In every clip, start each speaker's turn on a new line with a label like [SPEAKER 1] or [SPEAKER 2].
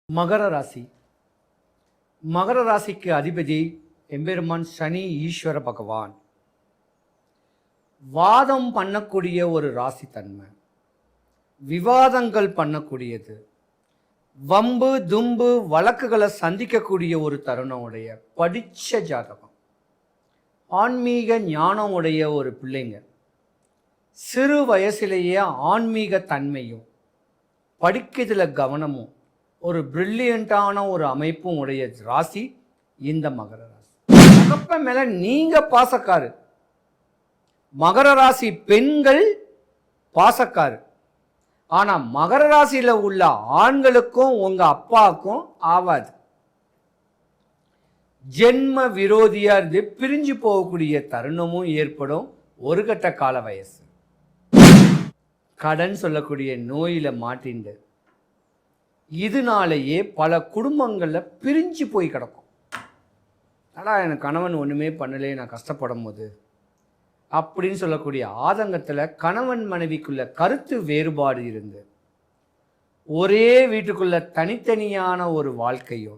[SPEAKER 1] மகர ராசி. மகர ராசிக்கு அதிபதி எம்பெருமான் சனி ஈஸ்வர பகவான். வாதம் பண்ணக்கூடிய ஒரு ராசி தன்மை, விவாதங்கள் பண்ணக்கூடியது, வம்பு தும்பு வழக்குகளை சந்திக்கக்கூடிய ஒரு தருணம் உடைய படிச்ச ஜாதகம், ஆன்மீக ஞானம் உடைய ஒரு பிள்ளைங்க, சிறு வயசிலேயே ஆன்மீக தன்மையும் படிக்கிறதுல கவனமும் ஒரு பிரில்லியண்டான ஒரு அமைப்பும் உடைய ராசி இந்த மகர ராசி. தகப்ப மேல நீங்க பாசக்காரு. மகர ராசி பெண்கள் பாசக்காரு. ஆனா மகர ராசியில உள்ள ஆண்களுக்கும் உங்க அப்பாவுக்கும் ஆவாது. ஜென்ம விரோதியா இருந்து பிரிஞ்சு போகக்கூடிய தருணமும் ஏற்படும். ஒரு கட்ட கால வயசு கடன் சொல்லக்கூடிய நோயில மாட்டிண்டு இதனாலேயே பல குடும்பங்களில் பிரிஞ்சு போய் கிடக்கும். ஆனால் எனக்கு கணவன் ஒன்றுமே பண்ணலே, நான் கஷ்டப்படும் போது அப்படின்னு சொல்லக்கூடிய ஆதங்கத்தில் கணவன் மனைவிக்குள்ள கருத்து வேறுபாடு இருந்து ஒரே வீட்டுக்குள்ள தனித்தனியான ஒரு வாழ்க்கையோ,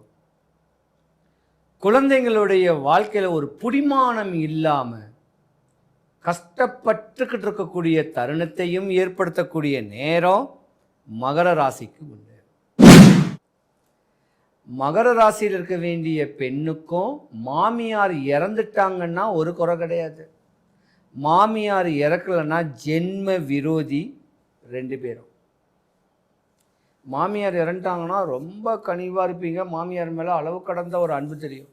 [SPEAKER 1] குழந்தைங்களுடைய வாழ்க்கையில் ஒரு புடிமானம் இல்லாமல் கஷ்டப்பட்டுக்கிட்டு இருக்கக்கூடிய தருணத்தையும் ஏற்படுத்தக்கூடிய நேரம் மகர ராசிக்கு உண்டு. மகர ராசியில் இருக்க வேண்டிய பெண்ணுக்கும் மாமியார் இறந்துட்டாங்கன்னா ஒரு குறை கிடையாது. மாமியார் இறக்கலைன்னா ஜென்ம விரோதி ரெண்டு பேரும். மாமியார் இறந்துட்டாங்கன்னா ரொம்ப கனிவாக இருப்பீங்க. மாமியார் மேலே அளவு கடந்த ஒரு அன்பு தெரியும்.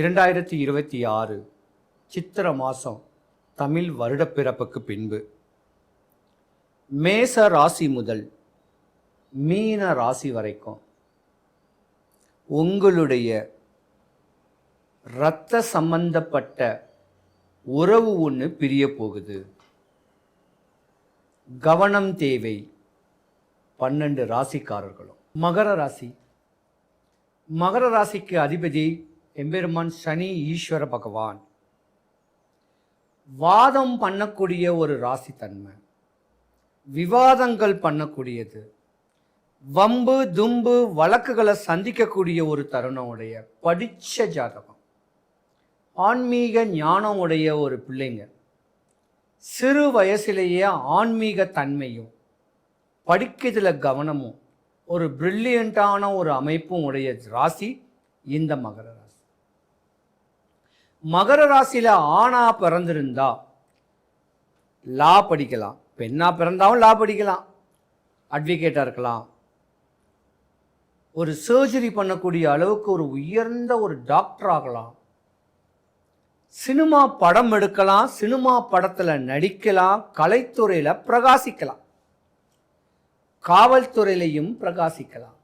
[SPEAKER 1] இரண்டாயிரத்தி 26 சித்திர மாதம் தமிழ் வருடப்பிறப்புக்கு பின்பு மேச ராசி முதல் மீன ராசி வரைக்கும் உங்களுடைய இரத்த சம்பந்தப்பட்ட உறவு ஒன்று பிரிய போகுது. கவனம் தேவை 12 ராசிக்காரர்களும். மகர ராசி. மகர ராசிக்கு அதிபதி எம்பெருமான் சனி ஈஸ்வர பகவான். வாதம் பண்ணக்கூடிய ஒரு ராசி தன்மை, விவாதங்கள் பண்ணக்கூடியது, வம்பு தும்பு வழக்குகளை சந்திக்கக்கூடிய ஒரு தருணம் உடைய படிச்ச ஜாதகம், ஆன்மீக ஞானம் உடைய ஒரு பிள்ளைங்க, சிறு வயசிலேயே ஆன்மீக தன்மையும் படிக்கிறதுல கவனமும் ஒரு பிரில்லியண்டான ஒரு அமைப்பும் உடைய ராசி இந்த மகர ராசி. மகர ராசியில் ஆணா பிறந்திருந்தா லா படிக்கலாம், பெண்ணா பிறந்தாலும் லா படிக்கலாம், அட்வொகேட்டாக இருக்கலாம், ஒரு சர்ஜரி பண்ணக்கூடிய அளவுக்கு ஒரு உயர்ந்த ஒரு டாக்டர் ஆகலாம், சினிமா படம் எடுக்கலாம், சினிமா படத்தில் நடிக்கலாம், கலைத்துறையில் பிரகாசிக்கலாம், காவல்துறையிலையும் பிரகாசிக்கலாம்.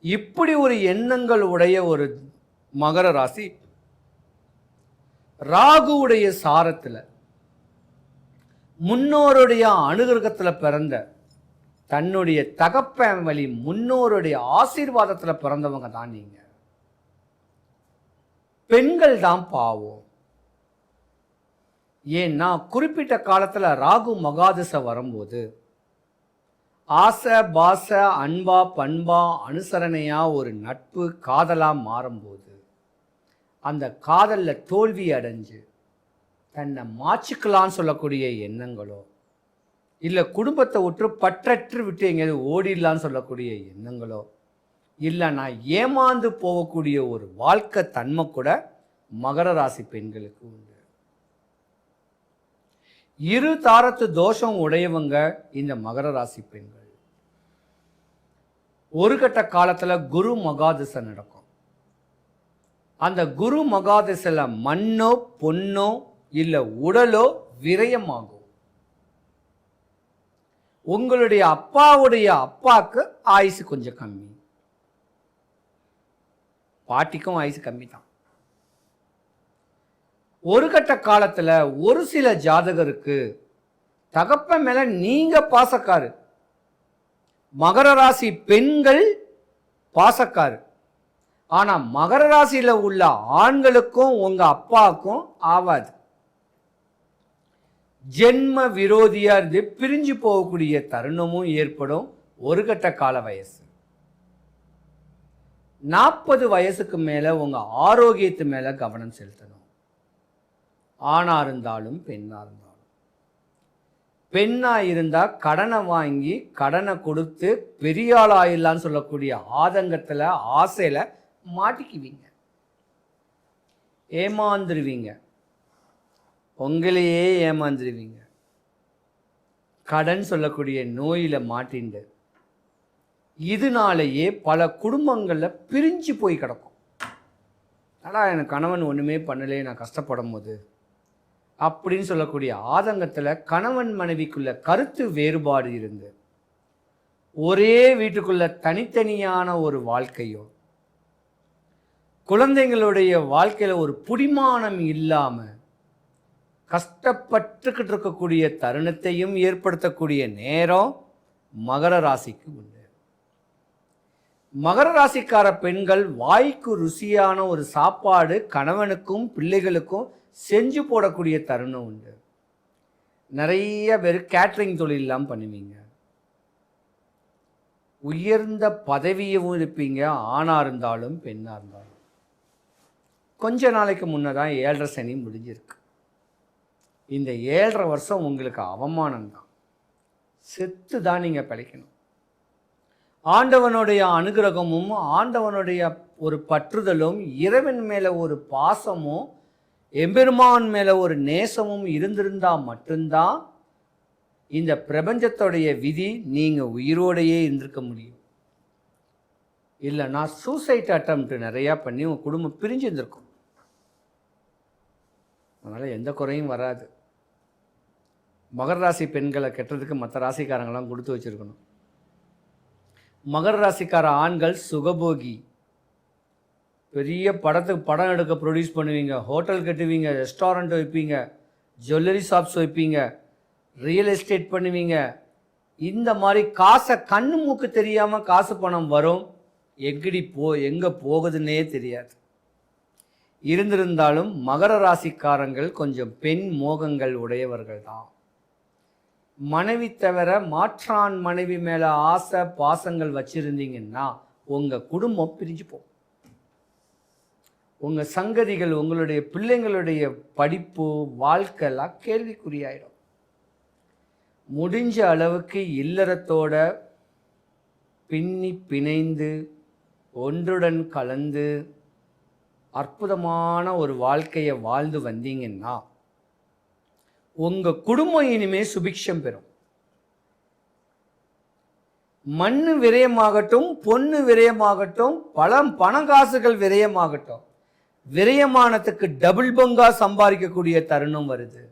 [SPEAKER 1] இப்படி ஒரு எண்ணங்கள் உடைய ஒரு மகர ராசி ராகுவுடைய சாரத்தில் முன்னோருடைய அனுகிரகத்தில் பிறந்த தன்னுடைய தகப்பன் வழி முன்னோருடைய ஆசீர்வாதத்தில் பிறந்தவங்க தான் நீங்க. பெண்கள் தான் பாவம். ஏன்னா குறிப்பிட்ட காலத்தில் ராகு மகாதசை வரும்போது ஆசை பாச அன்பா பண்பா அனுசரணையா ஒரு நட்பு காதலா மாறும்போது அந்த காதலில் தோல்வி அடைஞ்சு தன்னை மாற்றிக்கலான்னு சொல்லக்கூடிய எண்ணங்களோ, இல்லை குடும்பத்தை விட்டு பற்றற்று விட்டு எங்கேயாவது ஓடிடலான்னு சொல்லக்கூடிய எண்ணங்களோ, இல்லை நான் ஏமாந்து போகக்கூடிய ஒரு வாழ்க்கை தன்மை கூட மகர ராசி பெண்களுக்கு உண்டு. இரு தாரத்து தோஷம் உடையவங்க இந்த மகர ராசி பெண்கள். ஒரு கட்ட காலத்தில் குரு மகாதசை நடக்கும். அந்த குரு மகாதசையில் மண்ணோ பொண்ணோ இல்லை உடலோ விரயமாகும். உங்களுடைய அப்பாவுடைய அப்பாவுக்கு ஆயுசு கொஞ்சம் கம்மி, பாட்டிக்கும் ஆயுசு கம்மி தான். ஒரு கட்ட காலத்தில் ஒரு சில ஜாதகருக்கு தகப்பன் மேல நீங்க பாசக்காரு. மகர ராசி பெண்கள் பாசக்காரு. ஆனால் மகர ராசியில் உள்ள ஆண்களுக்கும் உங்கள் அப்பாவுக்கும் ஆவாது. ஜென்ம விரோதியாக இருந்து பிரிஞ்சு போகக்கூடிய தருணமும் ஏற்படும். ஒரு கட்ட கால வயசு 40 வயசுக்கு மேலே உங்கள் ஆரோக்கியத்து மேலே கவனம் செலுத்தணும். ஆணாக இருந்தாலும் பெண்ணாக இருந்தாலும். பெண்ணாக இருந்தால் கடனை வாங்கி கடனை கொடுத்து பெரிய ஆள் ஆயிடலான்னு சொல்லக்கூடிய ஆதங்கத்தில் ஆசையில் மாட்டிக்குவீங்க, ஏமாந்துருவீங்க, உங்களையே ஏமாந்துருவீங்க. கடன் சொல்லக்கூடிய நோயில் மாட்டிண்டு இதனாலேயே பல குடும்பங்களில் பிரிஞ்சு போய் கிடக்கும். ஆனால் எனக்கு கணவன் ஒன்றுமே பண்ணலையே, நான் கஷ்டப்படும் போது அப்படின்னு சொல்லக்கூடிய ஆதங்கத்தில் கணவன் மனைவிக்குள்ள கருத்து வேறுபாடு இருந்து ஒரே வீட்டுக்குள்ள தனித்தனியான ஒரு வாழ்க்கையோ, குழந்தைங்களுடைய வாழ்க்கையில் ஒரு புடிமானம் இல்லாமல் கஷ்டப்பட்டுக்கிட்டு இருக்கக்கூடிய தருணத்தையும் ஏற்படுத்தக்கூடிய நேரம் மகர ராசிக்கு உண்டு. மகர ராசிக்கார பெண்கள் வாய்க்கு ருசியான ஒரு சாப்பாடு கணவனுக்கும் பிள்ளைகளுக்கும் செஞ்சு போடக்கூடிய தருணம் உண்டு. நிறைய பேர் கேட்ரிங் தொழிலெலாம் பண்ணுவீங்க, உயர்ந்த பதவியும் இருப்பீங்க, ஆணாக இருந்தாலும் பெண்ணாக இருந்தாலும். கொஞ்ச நாளைக்கு முன்னதான் 7.5 சனி முடிஞ்சிருக்கு. இந்த 7.5 வருஷம் உங்களுக்கு அவமானம்தான், செத்து தான் நீங்கள் பிழைக்கணும். ஆண்டவனுடைய அனுகிரகமும் ஆண்டவனுடைய ஒரு பற்றுதலும் இறைவன் மேலே ஒரு பாசமும் எம்பெருமான் மேலே ஒரு நேசமும் இருந்திருந்தால் மட்டும்தான் இந்த பிரபஞ்சத்துடைய விதி நீங்கள் உயிரோடையே இருந்திருக்க முடியும். இல்லைன்னா சூசைட் அட்டம்ப்ட் நிறையா பண்ணி உங்கள் குடும்பம் பிரிஞ்சு இருந்திருக்கும். அதனால் எந்த குறையும் வராது. மகர ராசி பெண்களை கெட்டதுக்கு மற்ற ராசிக்காரங்களாம் கொடுத்து வச்சுருக்கணும். மகர ராசிக்கார ஆண்கள் சுகபோகி, பெரிய படம் எடுக்க ப்ரொடியூஸ் பண்ணுவீங்க, ஹோட்டல் கட்டுவீங்க, ரெஸ்டாரண்ட் வைப்பீங்க, ஜுவல்லரி ஷாப்ஸ் வைப்பீங்க, ரியல் எஸ்டேட் பண்ணுவீங்க. இந்த மாதிரி காசை கண்ணு மூக்கு தெரியாமல் காசு பணம் வரும், எங்கே போகுதுன்னே தெரியாது. இருந்திருந்தாலும் மகர ராசிக்காரங்கள் கொஞ்சம் பெண் மோகங்கள் உடையவர்கள் தான். மனைவி தவிர மாற்றான் மனைவி மேலே ஆசை பாசங்கள் வச்சுருந்தீங்கன்னா உங்கள் குடும்பம் பிரிஞ்சு போகும். உங்கள் சங்கதிகள், உங்களுடைய பிள்ளைங்களுடைய படிப்பு வாழ்க்கைலாம் கேள்விக்குறியாயிடும். முடிஞ்ச அளவுக்கு இல்லறத்தோட பின்னி பிணைந்து ஒன்றுடன் கலந்து அற்புதமான ஒரு வாழ்க்கையை வாழ்ந்து வந்தீங்கன்னா உங்கள் குடும்பம் இனிமே சுபிக்ஷம் பெறும். மண்ணு விரயமாகட்டும், பொண்ணு விரயமாகட்டும், பணம் காசுகள் விரயமாகட்டும், விரயமானத்துக்கு டபுள் பங்கா சம்பாதிக்கக்கூடிய தருணம் வருது.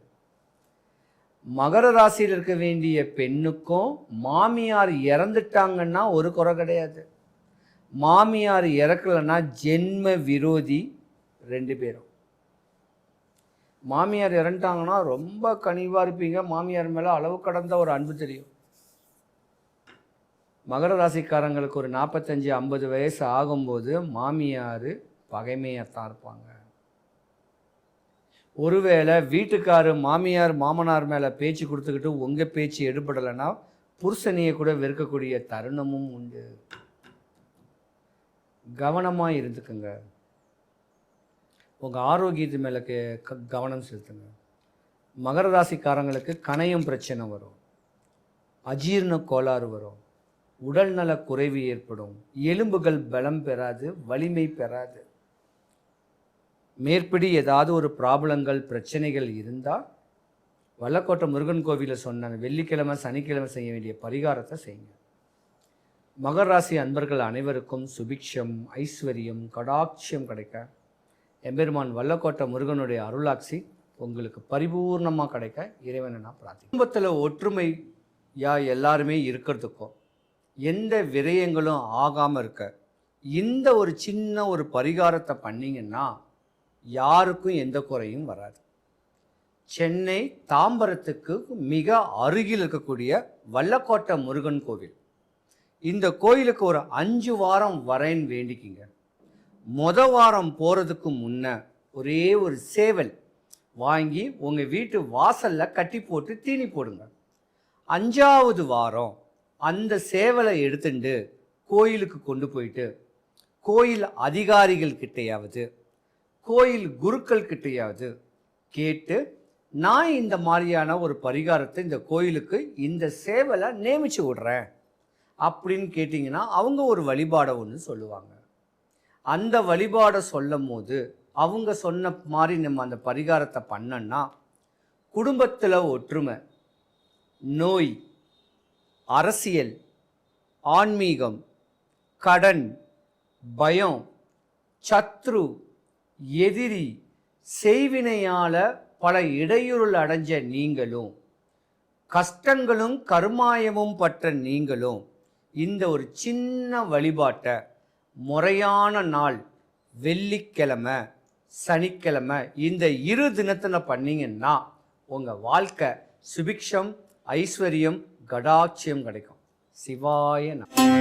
[SPEAKER 1] மகர ராசியில் இருக்க வேண்டிய பெண்ணுக்கும் மாமியார் இறந்துட்டாங்கன்னா ஒரு குறை கிடையாது. மாமியார் இறக்கலைன்னா ஜென்ம விரோதி 2 பேரும். மாமியார் இறந்துட்டாங்கன்னா ரொம்ப கனிவாக இருப்பீங்க, மாமியார் மேலே அளவு கடந்த ஒரு அன்பு தெரியும். மகர ராசிக்காரங்களுக்கு ஒரு 45-50 வயசு ஆகும்போது மாமியார் பகைமையாகத்தான் இருப்பாங்க. ஒருவேளை வீட்டுக்காரு மாமியார் மாமனார் மேலே பேச்சு கொடுத்துக்கிட்டு உங்கள் பேச்சு எடுபடலைன்னா புருஷனையை கூட வெறுக்கக்கூடிய தருணமும் உண்டு. கவனமாக இருந்துக்குங்க. உங்கள் ஆரோக்கியத்து மேலே கவனம் செலுத்துங்க. மகர ராசிக்காரங்களுக்கு கணையம் பிரச்சனை வரும், அஜீரண கோளாறு வரும், உடல்நல குறைவு ஏற்படும், எலும்புகள் பலம் பெறாது, வலிமை பெறாது. மேற்படி ஏதாவது ஒரு ப்ராப்ளங்கள் பிரச்சனைகள் இருந்தால் வல்லக்கோட்டை முருகன் கோவிலில் சொன்னாங்க, வெள்ளிக்கிழமை சனிக்கிழமை செய்ய வேண்டிய பரிகாரத்தை செய்யுங்க. மகர ராசி அன்பர்கள் அனைவருக்கும் சுபிக்ஷம், ஐஸ்வர்யம், கடாட்சியம் கிடைக்க எம்பெருமான் வல்லக்கோட்டை முருகனுடைய அருளாட்சி உங்களுக்கு பரிபூர்ணமாக கிடைக்க இறைவனை நான் பிரார்த்திக்கிறேன். குடும்பத்தில் ஒற்றுமையா எல்லாருமே இருக்கிறதுக்கும் எந்த விரயங்களும் ஆகாமல் இருக்க இந்த ஒரு சின்ன ஒரு பரிகாரத்தை பண்ணிங்கன்னா யாருக்கும் எந்த குறையும் வராது. சென்னை தாம்பரத்துக்கு மிக அருகில் இருக்கக்கூடிய வல்லக்கோட்டை முருகன் கோவில். இந்த கோயிலுக்கு ஒரு 5 வாரம் வரேன்னு வேண்டிக்கிங்க. வாரம் போகிறதுக்கு முன்ன ஒரே ஒரு சேவல் வாங்கி உங்கள் வீட்டு வாசலில் கட்டி போட்டு தீனி போடுங்க. 5வது வாரம் அந்த சேவலை எடுத்துட்டு கோயிலுக்கு கொண்டு போயிட்டு கோயில் அதிகாரிகள் கிட்டையாவது கோயில் குருக்கள் கிட்டையாவது கேட்டு, நான் இந்த மாதிரியான ஒரு பரிகாரத்தை இந்த கோயிலுக்கு இந்த சேவலை நியமிச்சு விடுறேன் அப்படின்னு கேட்டிங்கன்னா அவங்க ஒரு வழிபாடை ஒன்று சொல்லுவாங்க. அந்த வழிபாடை சொல்லும் போது அவங்க சொன்ன மாதிரி நம்ம அந்த பரிகாரத்தை பண்ணோன்னா குடும்பத்தில் ஒற்றுமை, நோய், அரசியல், ஆன்மீகம், கடன், பயம், சத்ரு, எதிரி, செய்வினையால் பல இடையூறுகள் அடைஞ்ச நீங்களும் கஷ்டங்களும் கருமாயமும் பற்ற நீங்களும் இந்த ஒரு சின்ன வழிபாட்டை முறையான நாள் வெள்ளிக்கிழமை, சனிக்கிழமை இந்த 2 தினத்தில் பண்ணிங்கன்னா உங்கள் வாழ்க்கை சுபிக்ஷம், ஐஸ்வர்யம், கடாட்சியம் கிடைக்கும். சிவாய நமः.